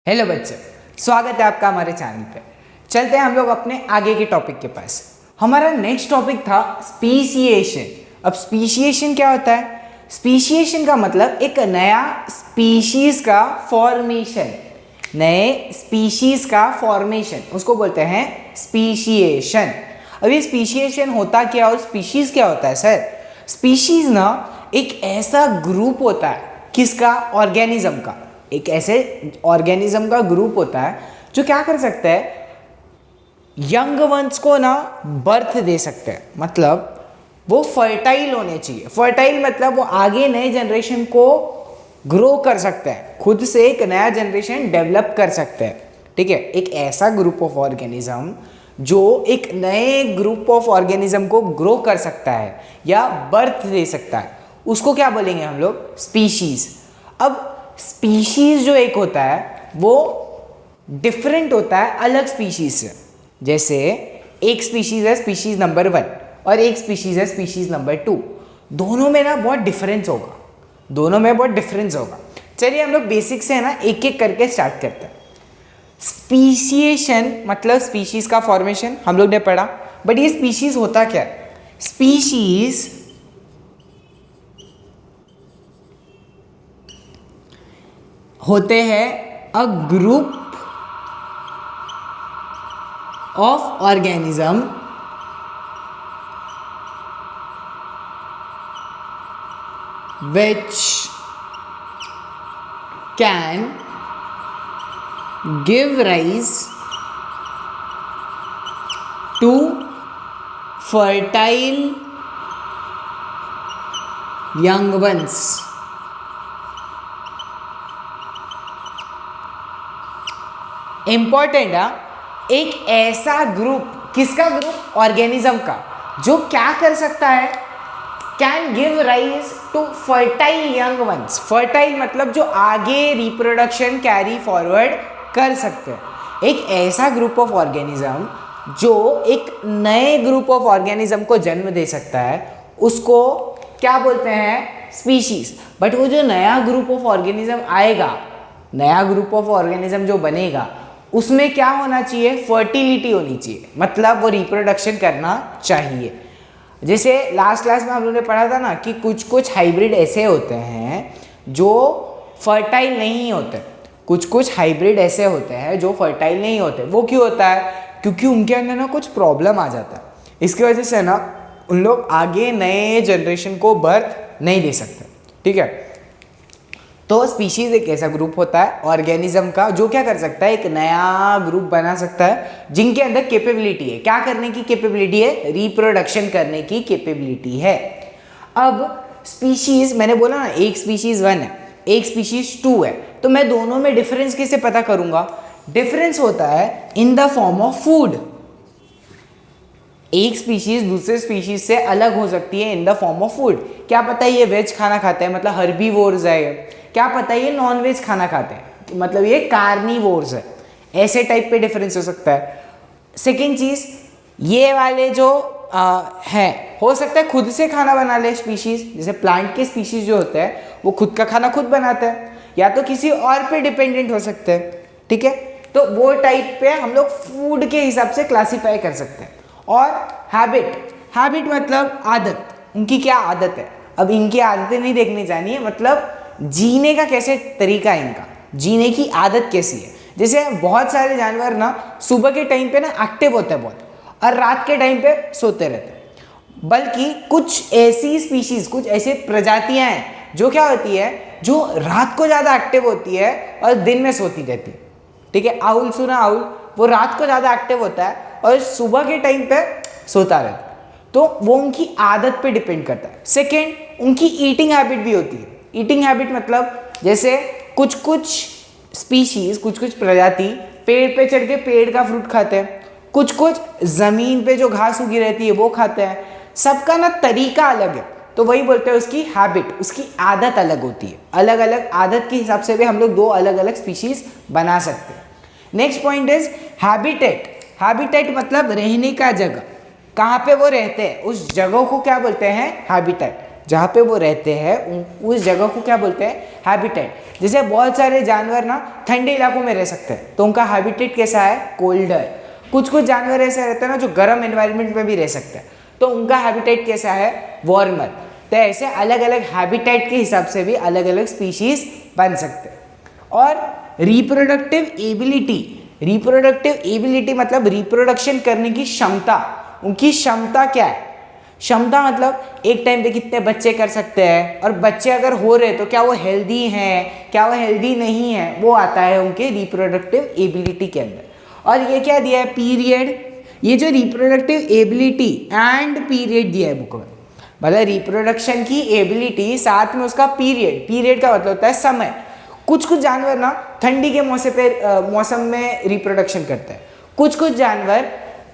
Hello बच्चे, स्वागत है आपका हमारे चैनल पे। चलते हैं हम लोग अपने आगे के टॉपिक के पास। हमारा नेक्स्ट टॉपिक था स्पीशिएशन। अब स्पीशिएशन क्या होता है? स्पीशिएशन का मतलब एक नया स्पीशीज का फॉर्मेशन, नए स्पीशीज का फॉर्मेशन, उसको बोलते हैं स्पीशिएशन। अब ये स्पीशिएशन होता क्या और स्पीशीज क्या होता है सर? स्पीशीज ना एक ऐसा ग्रुप होता है, किसका? ऑर्गेनिज्म का। एक ऐसे ऑर्गेनिज्म का ग्रुप होता है जो क्या कर सकता है, यंग वंस को ना बर्थ दे सकते हैं। मतलब वो फर्टाइल होने चाहिए। फर्टाइल मतलब वो आगे नए जनरेशन को ग्रो कर सकते हैं, खुद से एक नया जनरेशन डेवलप कर सकते हैं। ठीक है, एक ऐसा ग्रुप ऑफ ऑर्गेनिज्म जो एक नए ग्रुप ऑफ ऑर्गेनिज्म को ग्रो कर सकता है या बर्थ दे सकता है, उसको क्या बोलेंगे हम लोग? स्पीशीज। अब स्पीशीज जो एक होता है वो डिफरेंट होता है अलग स्पीशीज से। जैसे एक स्पीशीज है स्पीशीज नंबर 1 और एक स्पीशीज है स्पीशीज नंबर 2। दोनों में ना बहुत डिफरेंस होगा। चलिए हम लोग बेसिक से है ना एक एक करके स्टार्ट करते हैं। स्पीशिएशन मतलब स्पीशीज का फॉर्मेशन हम लोग ने पढ़ा, बट ये स्पीशीज होता क्या है? स्पीशीज होते हैं a group of organism which can give rise to fertile young ones. Important है, एक ऐसा ग्रुप, किसका ग्रुप? ऑर्गेनिज्म का, जो क्या कर सकता है? Can give rise to fertile young ones. Fertile मतलब जो आगे रिप्रोडक्शन कैरी फॉरवर्ड कर सकते हैं। एक ऐसा ग्रुप ऑफ ऑर्गेनिज्म जो एक नए ग्रुप ऑफ ऑर्गेनिज्म को जन्म दे सकता है, उसको क्या बोलते हैं? स्पीशीज। बट वो जो नया ग्रुप ऑफ ऑर्गेनिज्म आएगा, नया ग्रुप ऑफ ऑर्गेनिज्म जो बनेगा, उसमें क्या होना चाहिए? फर्टिलिटी होनी चाहिए, मतलब वो रिप्रोडक्शन करना चाहिए। जैसे लास्ट क्लास में हम लोगों ने पढ़ा था ना कि कुछ कुछ हाइब्रिड ऐसे होते हैं जो फर्टाइल नहीं होते। कुछ हाइब्रिड ऐसे होते हैं जो फर्टाइल नहीं होते। वो क्यों होता है? क्योंकि उनके अंदर ना कुछ प्रॉब्लम आ जाता है। इसकी वजह से ना उन लोग आगे नए जनरेशन को बर्थ नहीं दे सकते। ठीक है, तो स्पीशीज एक ऐसा ग्रुप होता है ऑर्गेनिज्म का जो क्या कर सकता है? एक नया ग्रुप बना सकता है, जिनके अंदर कैपेबिलिटी है। क्या करने की कैपेबिलिटी है? रिप्रोडक्शन करने की कैपेबिलिटी है। अब स्पीशीज, मैंने बोला ना एक स्पीशीज 1 है, एक स्पीशीज 2 है, तो मैं दोनों में डिफरेंस कैसे पता करूंगा? डिफरेंस होता है in the form of food. एक स्पीशीज दूसरे स्पीशीज से अलग हो सकती है in the form of food. क्या पता ये वेज खाना खाते हैं, मतलब हर्बीवोर्स है। क्या पता ये नॉन वेज खाना खाते हैं, मतलब ये कार्निवोर्स है। ऐसे टाइप पे डिफरेंस हो सकता है। सेकेंड चीज, ये वाले जो है, हो सकता है खुद से खाना बना ले स्पीशीज। जैसे प्लांट के स्पीशीज जो होते हैं वो खुद का खाना खुद बनाते हैं, या तो किसी और पे डिपेंडेंट हो सकते हैं। ठीक है, तो वो टाइप पे हम लोग फूड के हिसाब से क्लासीफाई कर सकते हैं। और हैबिट मतलब आदत, उनकी क्या आदत है। अब इनकी आदतें नहीं देखनी चाहिए, मतलब जीने का कैसे तरीका है, इनका जीने की आदत कैसी है। जैसे बहुत सारे जानवर ना सुबह के टाइम पे ना एक्टिव होते हैं बहुत, और रात के टाइम पे सोते रहते हैं। बल्कि कुछ ऐसी स्पीशीज, कुछ ऐसे प्रजातियां हैं जो क्या होती है, जो रात को ज़्यादा एक्टिव होती है और दिन में सोती रहती है। ठीक है, आउल सुना? आउल वो रात को ज़्यादा एक्टिव होता है और सुबह के टाइम पे सोता रहता है। तो वो उनकी आदत पे डिपेंड करता है। सेकेंड, उनकी ईटिंग हैबिट भी होती है। ईटिंग हैबिट मतलब जैसे कुछ कुछ स्पीशीज, कुछ कुछ प्रजाति पेड़ पे चढ़ के पेड़ का फ्रूट खाते हैं, कुछ कुछ जमीन पे जो घास उगी रहती है वो खाते हैं। सबका ना तरीका अलग है, तो वही बोलते हैं उसकी हैबिट, उसकी आदत अलग होती है। अलग अलग आदत के हिसाब से भी हम लोग दो अलग अलग स्पीशीज बना सकते हैं। Next point is habitat. Habitat मतलब रहने का जगह, कहाँ पे वो रहते हैं उस जगह को क्या बोलते हैं? हैबिटेट। जहाँ पे वो रहते हैं उस जगह को क्या बोलते हैं? हैबिटेट। जैसे बहुत सारे जानवर ना ठंडे इलाकों में रह सकते हैं, तो उनका हैबिटेट कैसा है, कोल्डर। कुछ कुछ जानवर ऐसे रहते हैं ना जो गर्म एनवायरनमेंट में भी रह सकते हैं, तो उनका हैबिटेट कैसा है, वार्मर। तो ऐसे अलग अलग हैबिटेट के हिसाब से भी अलग अलग स्पीशीज बन सकते हैं। और रिप्रोडक्टिव एबिलिटी मतलब रिप्रोडक्शन करने की क्षमता, उनकी क्षमता क्या है। क्षमता मतलब एक टाइम पे कितने बच्चे कर सकते हैं, और बच्चे अगर हो रहे तो क्या वो हेल्दी हैं, क्या वो हेल्दी नहीं है, वो आता है उनके रिप्रोडक्टिव एबिलिटी के अंदर। और ये क्या दिया है, पीरियड। ये जो रिप्रोडक्टिव एबिलिटी एंड पीरियड दिया है बुक में, मतलब रिप्रोडक्शन की एबिलिटी साथ में उसका पीरियड। पीरियड का मतलब होता है समय। कुछ कुछ जानवर ना ठंडी के मौसम में रिप्रोडक्शन करते हैं, कुछ कुछ जानवर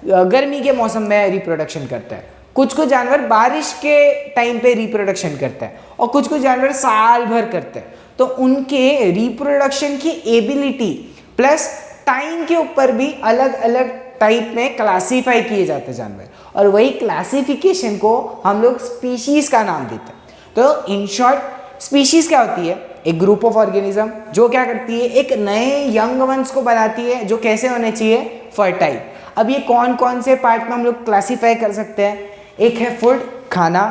गर्मी के मौसम में रिप्रोडक्शन करते हैं, कुछ कुछ जानवर बारिश के टाइम पे रिप्रोडक्शन करते हैं, और कुछ कुछ जानवर साल भर करते हैं। तो उनके रिप्रोडक्शन की एबिलिटी प्लस टाइम के ऊपर भी अलग अलग टाइप में क्लासीफाई किए जाते हैं जानवर, और वही क्लासिफिकेशन को हम लोग स्पीशीज का नाम देते हैं। तो इन शॉर्ट स्पीशीज क्या होती है, एक ग्रुप ऑफ ऑर्गेनिज्म जो क्या करती है, एक नए यंग वंस को बनाती है जो कैसे होने चाहिए, फर्टाइल। अब ये कौन कौन से पार्ट में हम लोग क्लासीफाई कर सकते हैं, एक है फूड, खाना,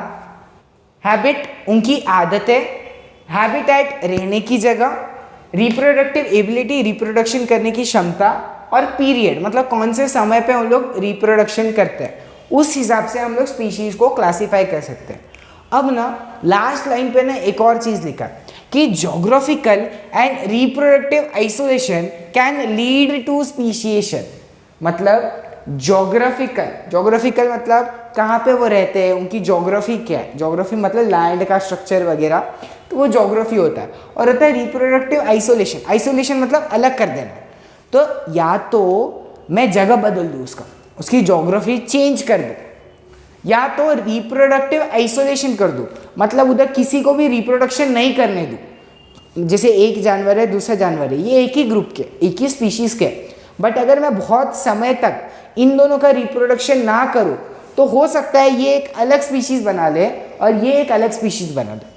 हैबिट, उनकी आदतें, हैबिटेट, रहने की जगह, रिप्रोडक्टिव एबिलिटी, रिप्रोडक्शन करने की क्षमता, और पीरियड मतलब कौन से समय पे हम लोग रिप्रोडक्शन करते हैं, उस हिसाब से हम लोग स्पीशीज को क्लासीफाई कर सकते हैं। अब ना लास्ट लाइन पे ना एक और चीज लिखा कि geographical and reproductive isolation can lead to speciation. मतलब जोग्राफिकल मतलब कहाँ पे वो रहते हैं, उनकी जोग्राफी क्या है, जोग्राफी मतलब लैंड का स्ट्रक्चर वगैरह, तो वो जोग्राफी होता है। और होता है रिप्रोडक्टिव आइसोलेशन मतलब अलग कर देना। तो या तो मैं जगह बदल दूँ उसकी जोग्राफी चेंज कर दूँ, या तो रिप्रोडक्टिव आइसोलेशन कर दूँ, मतलब उधर किसी को भी रिप्रोडक्शन नहीं करने दूँ। जैसे एक जानवर है, दूसरा जानवर है, ये एक ही ग्रुप के, एक ही स्पीशीज के, बट अगर मैं बहुत समय तक इन दोनों का रिप्रोडक्शन ना करूँ तो हो सकता है ये एक अलग स्पीशीज बना ले और ये एक अलग स्पीशीज बना ले।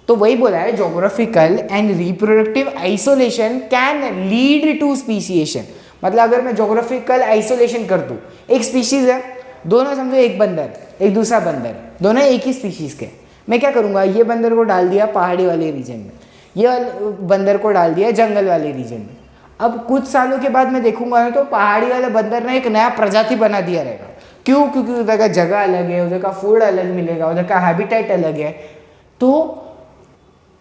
तो वही बोला है, geographical and reproductive isolation can lead to speciation. मतलब अगर मैं जोग्राफिकल आइसोलेशन कर दूँ, एक स्पीशीज है, दोनों समझो एक बंदर एक दूसरा बंदर, दोनों एक ही स्पीशीज के, मैं क्या करूँगा, ये बंदर को डाल दिया पहाड़ी वाले रीजन में, ये बंदर को डाल दिया जंगल वाले रीजन में। अब कुछ सालों के बाद मैं देखूंगा तो पहाड़ी वाले बंदर ने एक नया प्रजाति बना दिया रहेगा। क्यों? क्योंकि उधर का जगह अलग है, उधर का फूड अलग मिलेगा, उधर का हैबिटेट अलग है। तो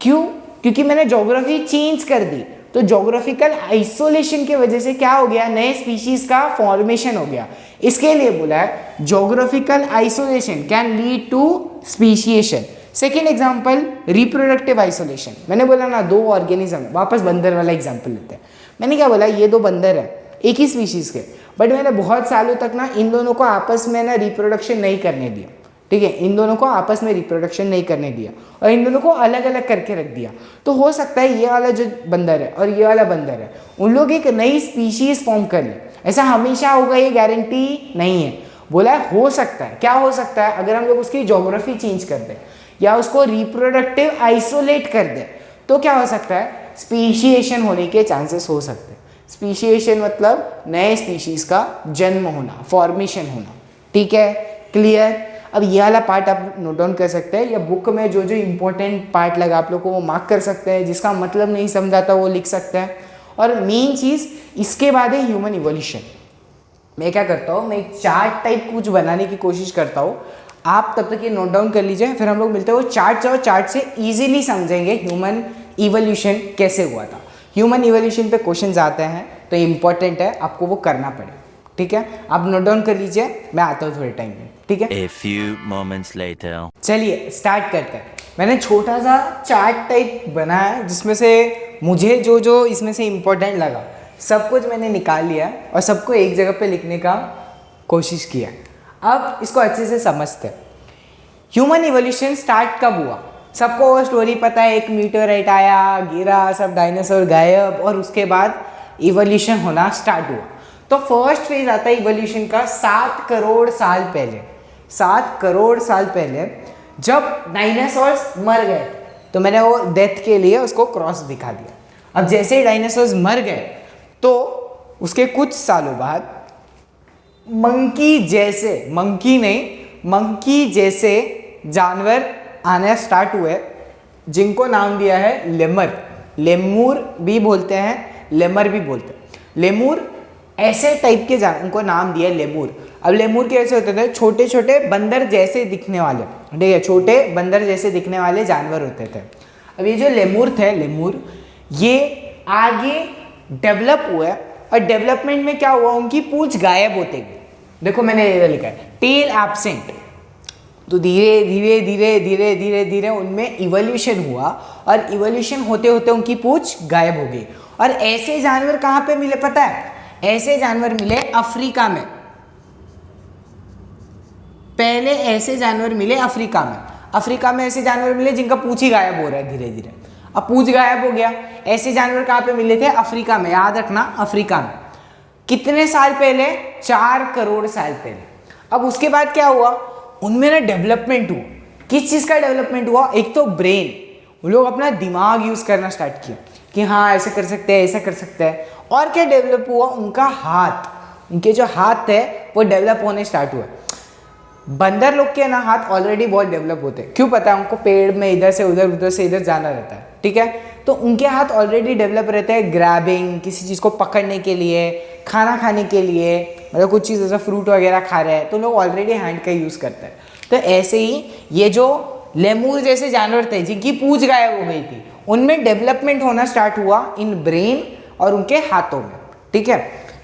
क्यों? क्योंकि मैंने ज्योग्राफी चेंज कर दी। तो ज्योग्राफिकल आइसोलेशन की वजह से क्या हो गया, नए स्पीशीज का फॉर्मेशन हो गया। इसके लिए बोला है geographical isolation can lead to speciation. Second example reproductive isolation. मैंने बोला ना दो ऑर्गेनिज्म, वापस बंदर वाला एग्जाम्पल लेते हैं। मैंने क्या बोला, ये दो बंदर है एक ही स्पीशीज के, बट मैंने बहुत सालों तक ना इन दोनों को आपस में ना रिप्रोडक्शन नहीं करने दिया। ठीक है, इन दोनों को आपस में रिप्रोडक्शन नहीं करने दिया और इन दोनों को अलग अलग करके रख दिया। तो हो सकता है ये वाला जो बंदर है और ये वाला बंदर है, उन लोग एक नई स्पीशीज फॉर्म कर ले। ऐसा हमेशा होगा ये गारंटी नहीं है। बोला है हो सकता है। क्या हो सकता है? अगर हम लोग उसकी ज्योग्राफी चेंज कर दें या उसको रिप्रोडक्टिव आइसोलेट कर दें तो क्या हो सकता है, स्पीशिएशन होने के चांसेस हो सकते हैं। स्पीशिएशन मतलब नए स्पीशीज का जन्म होना, फॉर्मेशन होना। ठीक है, क्लियर? अब ये वाला पार्ट आप नोट डाउन कर सकते हैं या बुक में जो जो इंपॉर्टेंट पार्ट लगा आप लोग को वो मार्क कर सकते हैं, जिसका मतलब नहीं समझाता वो लिख सकते हैं। और मेन चीज़ इसके बाद है ह्यूमन इवोल्यूशन। मैं क्या करता हूँ, मैं एक चार्ट टाइप कुछ बनाने की कोशिश करता हूँ। आप तब तक ये नोट डाउन कर लीजिए, फिर हम लोग मिलते हैं वो चार्ट और चार्ट से ईजिली समझेंगे ह्यूमन इवोल्यूशन कैसे हुआ था। ह्यूमन इवोल्यूशन पे क्वेश्चंस आते हैं तो इम्पोर्टेंट है, आपको वो करना पड़े। ठीक है, आप नोट डाउन कर लीजिए, मैं आता हूँ थोड़े टाइम में। ठीक है, A few moments later. चलिए स्टार्ट करते हैं। मैंने छोटा सा चार्ट टाइप बनाया है जिसमें से मुझे जो जो इसमें से इम्पोर्टेंट लगा सब कुछ मैंने निकाल लिया और सबको एक जगह पे लिखने का कोशिश किया। अब इसको अच्छे से समझते हैं। ह्यूमन इवोल्यूशन स्टार्ट कब हुआ? सबको वो स्टोरी पता है, एक मीटरआइट आया, गिरा, सब डायनासोर गायब और उसके बाद इवोल्यूशन होना स्टार्ट हुआ। तो फर्स्ट फेज आता है इवोल्यूशन का 7 करोड़ साल पहले। 7 करोड़ साल पहले जब डायनासोर्स मर गए तो मैंने वो डेथ के लिए उसको क्रॉस दिखा दिया। अब जैसे ही डायनासोर्स मर गए तो उसके कुछ सालों बाद मंकी जैसे जानवर आने स्टार्ट हुए, जिनको नाम दिया है लेमूर भी बोलते हैं, लेमर भी बोलते हैं। लेमूर ऐसे टाइप के जानवर, उनको नाम दिया लेमूर। अब लेमूर कैसे होते थे? छोटे छोटे बंदर जैसे दिखने वाले, ठीक है, छोटे बंदर जैसे दिखने वाले जानवर होते थे। अब ये जो लेमूर थे, ये आगे डेवलप हुए और डेवलपमेंट में क्या हुआ, उनकी पूंछ गायब होते गई। देखो मैंने ये लिखा है टेल एब्सेंट। तो धीरे धीरे धीरे धीरे धीरे धीरे उनमें इवोल्यूशन हुआ और इवोल्यूशन होते होते उनकी पूंछ गायब हो गई। और ऐसे जानवर कहाँ पे मिले पता है? ऐसे जानवर मिले अफ्रीका में। पहले ऐसे जानवर मिले अफ्रीका में ऐसे जानवर मिले जिनका पूंछ ही गायब हो रहा है धीरे धीरे। अब पूंछ गायब हो गया, ऐसे जानवर कहाँ पे मिले थे? अफ्रीका में। याद रखना, अफ्रीका में। कितने साल पहले? 4 करोड़ साल पहले। अब उसके बाद क्या हुआ? उनमें ना डेवलपमेंट हुआ। किस चीज़ का डेवलपमेंट हुआ? एक तो ब्रेन, वो लोग अपना दिमाग यूज़ करना स्टार्ट किया कि हाँ ऐसे कर सकते हैं, ऐसा कर सकते हैं। और क्या डेवलप हुआ? उनका हाथ, उनके जो हाथ है वो डेवलप होने स्टार्ट हुआ। बंदर लोग के ना हाथ ऑलरेडी बहुत डेवलप होते हैं। क्यों पता है? उनको पेड़ में इधर से उधर, उधर से इधर जाना रहता है, ठीक है। तो उनके हाथ ऑलरेडी डेवलप रहते हैं ग्रैबिंग, किसी चीज़ को पकड़ने के लिए, खाना खाने के लिए, मतलब कुछ चीज़ जैसा फ्रूट वगैरह खा रहे हैं तो लोग ऑलरेडी हैंड का यूज़ करते हैं। तो ऐसे ही ये जो लेमूर जैसे जानवर थे जिनकी पूंछ गायब हो गई थी, उनमें डेवलपमेंट होना स्टार्ट हुआ इन ब्रेन और उनके हाथों में, ठीक है।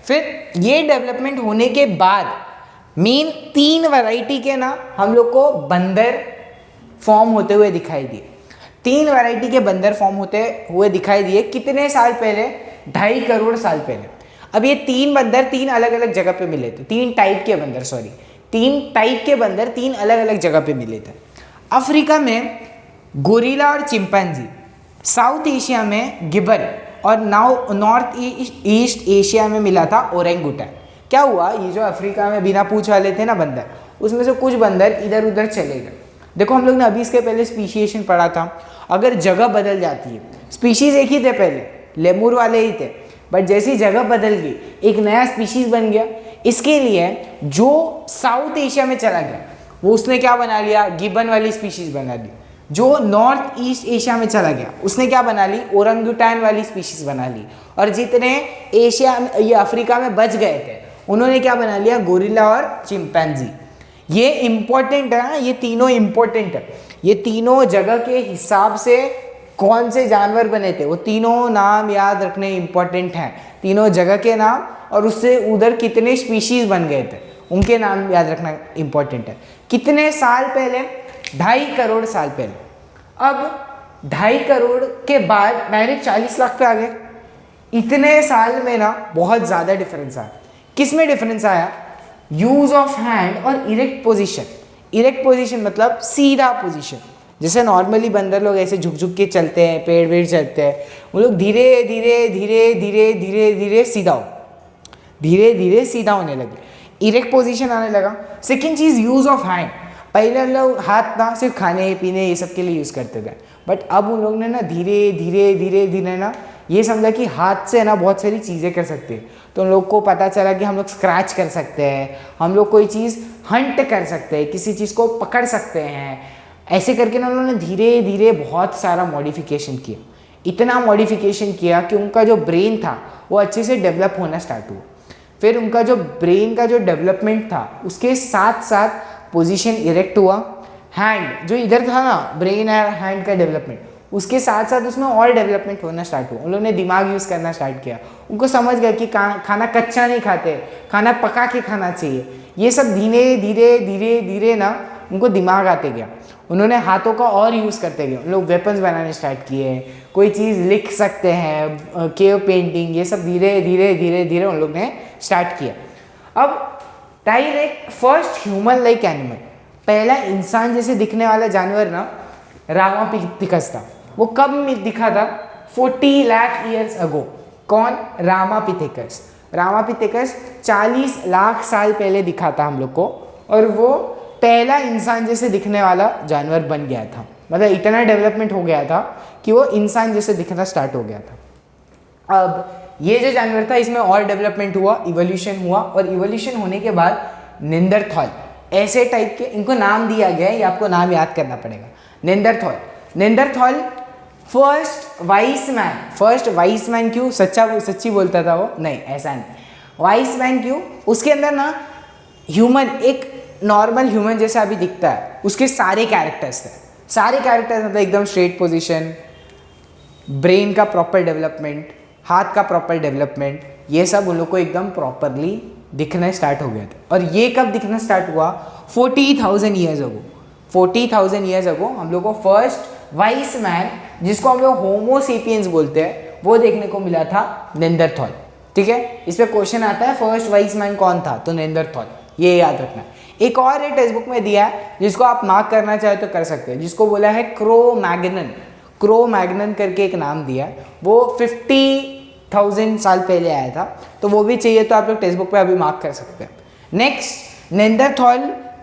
फिर ये डेवलपमेंट होने के बाद मेन 3 वैरायटी के ना हम लोग को बंदर फॉर्म होते हुए दिखाई दिए। 3 वैरायटी के बंदर फॉर्म होते हुए दिखाई दिए। कितने साल पहले? 2.5 करोड़ साल पहले। अब ये 3 बंदर 3 अलग अलग जगह पे मिले थे। 3 टाइप के बंदर 3 अलग अलग जगह पे मिले थे। अफ्रीका में गोरिल्ला और चिंपैंजी, साउथ एशिया में गिबन और नॉर्थ ईस्ट एशिया में मिला था ओरेंगुटन। क्या हुआ? ये जो अफ्रीका में बिना पूंछ वाले थे ना बंदर, उसमें से कुछ बंदर इधर उधर चले गए। देखो हम लोग ने अभी इसके पहले स्पीशिएशन पढ़ा था। अगर जगह बदल जाती है, स्पीशीज एक ही थे पहले, लेमूर वाले ही थे, बट जैसी जगह बदल गई एक नया स्पीशीज बन गया। इसके लिए जो साउथ एशिया में चला गया वो उसने क्या बना लिया? गिबन वाली स्पीशीज बना ली। जो नॉर्थ ईस्ट एशिया में चला गया उसने क्या बना ली? ओरंगुटान वाली स्पीशीज बना ली। और जितने एशिया में, ये अफ्रीका में बच गए थे, उन्होंने क्या बना लिया? गोरिल्ला और चिंपैंजी। ये इंपॉर्टेंट है, ये तीनों इंपॉर्टेंट है। ये तीनों जगह के हिसाब से कौन से जानवर बने थे वो तीनों नाम याद रखने इंपॉर्टेंट हैं। तीनों जगह के नाम और उससे उधर कितने स्पीशीज बन गए थे उनके नाम याद रखना इंपॉर्टेंट है। कितने साल पहले? 2.5 करोड़ साल पहले। अब 2.5 करोड़ के बाद डायरेक्ट 40 लाख पे आ गए। इतने साल में ना बहुत ज़्यादा डिफरेंस आया। किस में डिफरेंस आया? यूज ऑफ हैंड और इरेक्ट पोजीशन। इरेक्ट पोजीशन मतलब सीधा पोजीशन। जैसे नॉर्मली बंदर लोग ऐसे झुक झुक के चलते हैं, पेड़ वेड़ चलते हैं, वो लोग धीरे धीरे धीरे धीरे धीरे धीरे सीधा होने लगे। इरेक्ट पोजीशन आने लगा। Second cheese use of hand. पहले लोग हाथ ना सिर्फ खाने पीने ये सब के लिए यूज़ करते थे, बट अब उन लोग ने ना धीरे धीरे धीरे धीरे ना ये समझा कि हाथ से ना बहुत सारी चीज़ें कर सकते हैं। तो उन लोग को पता चला कि हम लोग स्क्रैच कर सकते हैं, हम लोग कोई चीज़ हंट कर सकते हैं, किसी चीज़ को पकड़ सकते हैं। ऐसे करके ना उन्होंने धीरे धीरे बहुत सारा मॉडिफिकेशन किया। इतना मॉडिफिकेशन किया कि उनका जो ब्रेन था वो अच्छे से डेवलप होना स्टार्ट हुआ। फिर उनका जो ब्रेन का जो डेवलपमेंट था उसके साथ साथ पोजीशन इरेक्ट हुआ। हैंड जो इधर था ना, ब्रेन और हैंड का डेवलपमेंट, उसके साथ साथ उसमें और डेवलपमेंट होना स्टार्ट हुआ। उन लोगों ने दिमाग यूज़ करना स्टार्ट किया। उनको समझ गया कि खाना कच्चा नहीं खाते, खाना पका के खाना चाहिए। ये सब धीरे धीरे धीरे धीरे ना उनको दिमाग आते गया। उन्होंने हाथों का और यूज़ करते गए। उन लोग वेपन्स बनाने स्टार्ट किए, कोई चीज़ लिख सकते हैं, केव पेंटिंग, ये सब धीरे धीरे धीरे धीरे उन लोग ने स्टार्ट किया। अब direct first human like animal, पहला इंसान जैसे दिखने वाला जानवर ना रामापिथिकस था। वो कब दिखा था? 40 लाख ईयर्स अगो। कौन? रामापिथिकस। रामापिथिकस 40 लाख साल पहले दिखा था हम लोग को, और वो पहला इंसान जैसे दिखने वाला जानवर बन गया था। मतलब इतना डेवलपमेंट हो गया था कि वो इंसान जैसे दिखना स्टार्ट हो गया था। अब ये जो जानवर था इसमें और डेवलपमेंट हुआ, इवोल्यूशन हुआ, और इवोल्यूशन होने के बाद नेंडरथॉल ऐसे टाइप के इनको नाम दिया गया है, ये आपको नाम याद करना पड़ेगा। नेंडरथॉल फर्स्ट वाइस मैन क्यों? सच्ची बोलता था वो? नहीं, ऐसा नहीं। वाइस मैन क्यों? उसके अंदर ना ह्यूमन, एक नॉर्मल ह्यूमन जैसा अभी दिखता है, उसके सारे कैरेक्टर्स थे। सारे कैरेक्टर्स मतलब एकदम स्ट्रेट पोजीशन, ब्रेन का प्रॉपर डेवलपमेंट, हाथ का प्रॉपर डेवलपमेंट, ये सब उन लोग को एकदम प्रॉपरली दिखना स्टार्ट हो गया था। और ये कब दिखना स्टार्ट हुआ? 40,000 ईयर्स अगो। 40,000 ईयर्स अगो हम लोग को फर्स्ट वाइस मैन, जिसको हम लोग होमो सेपियंस बोलते हैं, वो देखने को मिला था नेंडरथॉल। ठीक है, इस पे क्वेश्चन आता है फर्स्ट वाइस मैन कौन था? तो नेंडरथॉल, ये याद रखना। एक और टेक्स्ट बुक में दिया है जिसको आप मार्क करना चाहे तो कर सकते हैं, जिसको बोला है क्रो मैग्नन करके एक नाम दिया है। वो 50,000 साल पहले आया था, तो वो भी चाहिए तो आप लोग टेक्स्ट बुक पे अभी मार्क कर सकते हैं। नेक्स्ट, नेंडरथॉल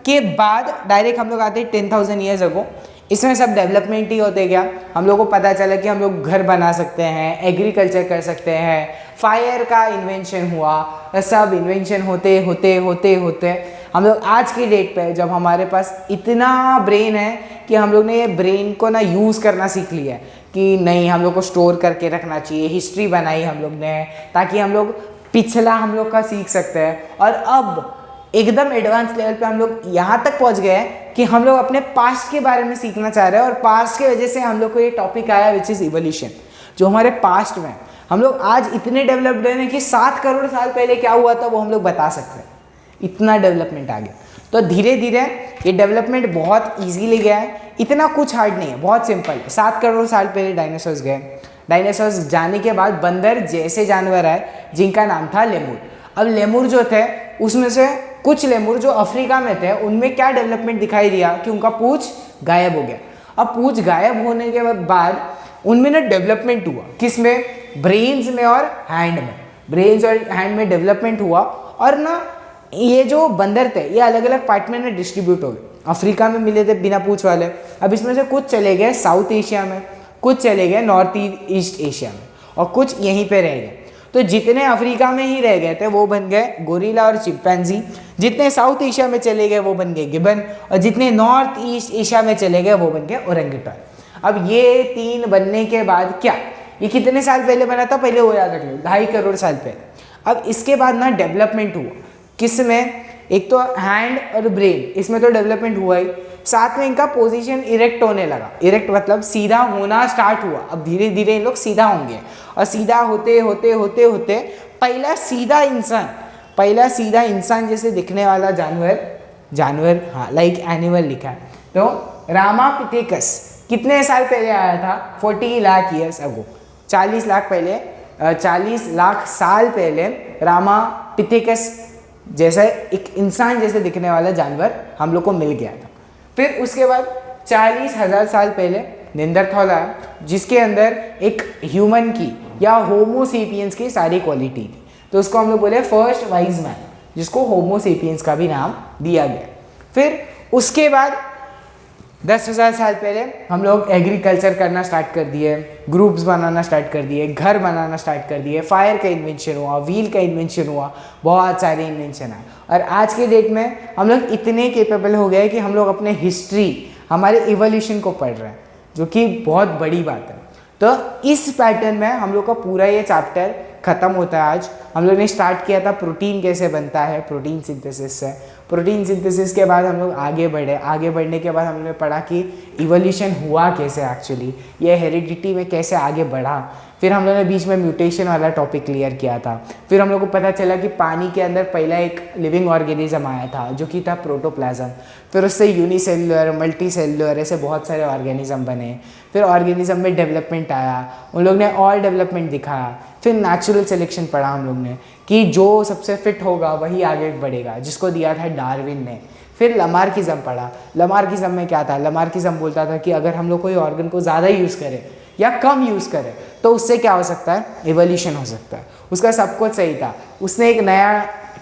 के बाद डायरेक्ट हम लोग आते हैं 10,000 ईयर्स अगो। इसमें सब डेवलपमेंट ही होते गया। हम लोग को पता चला कि हम लोग घर बना सकते हैं, एग्रीकल्चर कर सकते हैं, फायर का इन्वेंशन हुआ, सब इन्वेंशन होते होते हम लोग आज की डेट पे जब हमारे पास इतना ब्रेन है कि हम लोग ने ये ब्रेन को ना यूज़ करना सीख लिया है कि नहीं, हम लोग को स्टोर करके रखना चाहिए। हिस्ट्री बनाई हम लोग ने ताकि हम लोग पिछला हम लोग का सीख सकते हैं। और अब एकदम एडवांस लेवल पे हम लोग यहाँ तक पहुँच गए हैं कि हम लोग अपने पास्ट के बारे में सीखना चाह रहे हैं। और पास्ट की वजह से हम लोग को ये टॉपिक आया विच इज़ इवोल्यूशन, जो हमारे पास्ट में हम लोग आज इतने डेवलप्ड हैं कि 7 करोड़ साल पहले क्या हुआ था वो हम लोग बता सकते हैं। इतना डेवलपमेंट आ गया। तो धीरे धीरे ये डेवलपमेंट बहुत ईजीली गया है, इतना कुछ हार्ड नहीं है, बहुत सिंपल है। 7 करोड़ साल पहले डायनासोर्स गए। डायनासोर्स जाने के बाद बंदर जैसे जानवर आए जिनका नाम था लेमुर। अब लेमुर जो थे उसमें से कुछ लेमुर जो अफ्रीका में थे उनमें क्या डेवलपमेंट दिखाई दिया कि उनका पूंछ गायब हो गया। अब पूंछ गायब होने के बाद उनमें ना डेवलपमेंट हुआ, किसमें? ब्रेन्स में और हैंड में। ब्रेन्स और हैंड में डेवलपमेंट हुआ। और ना ये जो बंदर थे ये अलग अलग पार्ट में ना डिस्ट्रीब्यूट हो गए। अफ्रीका में मिले थे बिना पूंछ वाले, अब इसमें से कुछ चले गए साउथ एशिया में, कुछ चले गए नॉर्थ ईस्ट एशिया में, और कुछ यहीं पे रह गए। तो जितने अफ्रीका में ही रह गए थे वो बन गए गोरिल्ला और चिंपैंजी, जितने साउथ एशिया में चले गए वो बन गए गिबन, और जितने नॉर्थ ईस्ट एशिया में चले गए वो बन गए ओरंगुटान। अब ये 3 बनने के बाद क्या, ये कितने साल पहले बना था? पहले वो याद रख लो, 2.5 करोड़ साल पहले। अब इसके बाद ना डेवलपमेंट हुआ, किसमें? एक तो हैंड और ब्रेन, इसमें तो डेवलपमेंट हुआ ही, साथ में इनका पोजीशन इरेक्ट होने लगा। इरेक्ट मतलब सीधा होना स्टार्ट हुआ। अब धीरे धीरे इन लोग सीधा होंगे, और सीधा होते होते होते होते पहला सीधा इंसान जैसे दिखने वाला जानवर हाँ, लाइक एनिमल लिखा है, तो रामापिथेकस कितने साल पहले आया था? 40 लाख ईयर्स अगो। 40 लाख साल पहले रामापिथेकस जैसा एक इंसान जैसे दिखने वाला जानवर हम लोग को मिल गया था। फिर उसके बाद 40,000 साल पहले नेंडरथॉल आया, जिसके अंदर एक ह्यूमन की या होमो सेपियंस की सारी क्वालिटी थी। तो उसको हम लोग बोले फर्स्ट वाइज मैन, जिसको होमो सेपियंस का भी नाम दिया गया। फिर उसके बाद 10,000 साल पहले हम लोग एग्रीकल्चर करना स्टार्ट कर दिए, ग्रुप्स बनाना स्टार्ट कर दिए, घर बनाना स्टार्ट कर दिए, फायर का इन्वेंशन हुआ, व्हील का इन्वेंशन हुआ, बहुत सारे इन्वेंशन आए। और आज के डेट में हम लोग इतने केपेबल हो गए कि हम लोग अपने हिस्ट्री, हमारे इवोल्यूशन को पढ़ रहे हैं, जो कि बहुत बड़ी बात है। तो इस पैटर्न में हम लोग का पूरा ये चैप्टर ख़त्म होता है। आज हम लोग ने स्टार्ट किया था प्रोटीन कैसे बनता है, प्रोटीन सिंथेसिस से। प्रोटीन सिंथेसिस के बाद हम लोग आगे बढ़ने के बाद हमने पढ़ा कि इवोल्यूशन हुआ कैसे एक्चुअली, ये हेरिडिटी में कैसे आगे बढ़ा। फिर हम लोग ने बीच में म्यूटेशन वाला टॉपिक क्लियर किया था। फिर हम लोग को पता चला कि पानी के अंदर पहला एक लिविंग ऑर्गेनिज्म आया था जो कि था प्रोटोप्लाज्म। फिर उससे यूनिसेलुलर, मल्टीसेलुलर ऐसे बहुत सारे ऑर्गेनिज्म बने। फिर ऑर्गेनिज्म में डेवलपमेंट आया, उन लोग ने और डेवलपमेंट दिखाया। फिर नेचुरल सिलेक्शन पढ़ा हम लोग ने कि जो सबसे फिट होगा वही आगे बढ़ेगा, जिसको दिया था डार्विन ने। फिर लमार्किज्म पढ़ा। लमार्किज्म में क्या था? लमार्किज्म बोलता था कि अगर हम लोग कोई ऑर्गन को ज़्यादा यूज़ करें या कम यूज़ करें तो उससे क्या हो सकता है? इवोल्यूशन हो सकता है। उसका सब कुछ सही था। उसने एक नया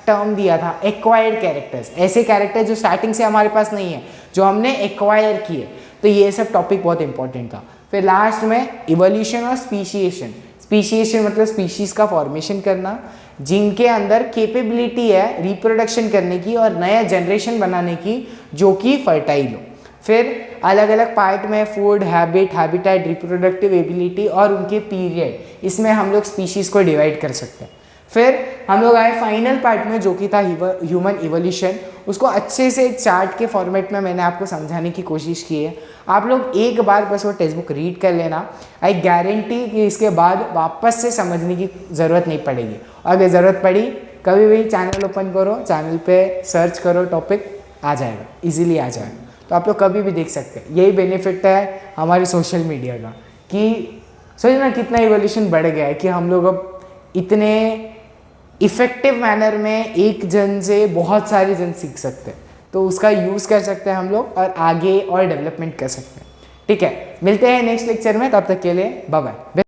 टर्म दिया था, एक्वायर्ड कैरेक्टर्स। ऐसे कैरेक्टर जो स्टार्टिंग से हमारे पास नहीं है, जो हमने एक्वायर किए। तो ये सब टॉपिक बहुत इंपॉर्टेंट था। फिर लास्ट में इवोल्यूशन और स्पीशिएशन। स्पीशिएशन मतलब स्पीशीज़ का फॉर्मेशन करना जिनके अंदर कैपेबिलिटी है रिप्रोडक्शन करने की और नया जनरेशन बनाने की जो कि फर्टाइल हो। फिर अलग अलग पार्ट में food, habit, habitat, reproductive ability और उनके पीरियड, इसमें हम लोग स्पीशीज़ को डिवाइड कर सकते हैं। फिर हम लोग आए फाइनल पार्ट में जो कि था ह्यूमन इवोल्यूशन। उसको अच्छे से एक चार्ट के फॉर्मेट में मैंने आपको समझाने की कोशिश की है। आप लोग एक बार बस वो टेक्स्ट बुक रीड कर लेना, आई गारंटी कि इसके बाद वापस से समझने की ज़रूरत नहीं पड़ेगी। अगर ज़रूरत पड़ी कभी भी चैनल ओपन करो, चैनल पे सर्च करो, टॉपिक आ जाएगा, इजीली आ जाएगा, तो आप लोग कभी भी देख सकते हैं। यही बेनिफिट है हमारे सोशल मीडिया का कि सोचना कितना इवोल्यूशन बढ़ गया है कि हम लोग अब इतने इफ़ेक्टिव मैनर में एक जन से बहुत सारे जन सीख सकते हैं, तो उसका यूज़ कर सकते हैं हम लोग और आगे और डेवलपमेंट कर सकते हैं। ठीक है, मिलते हैं नेक्स्ट लेक्चर में, तब तक के लिए बाय बाय।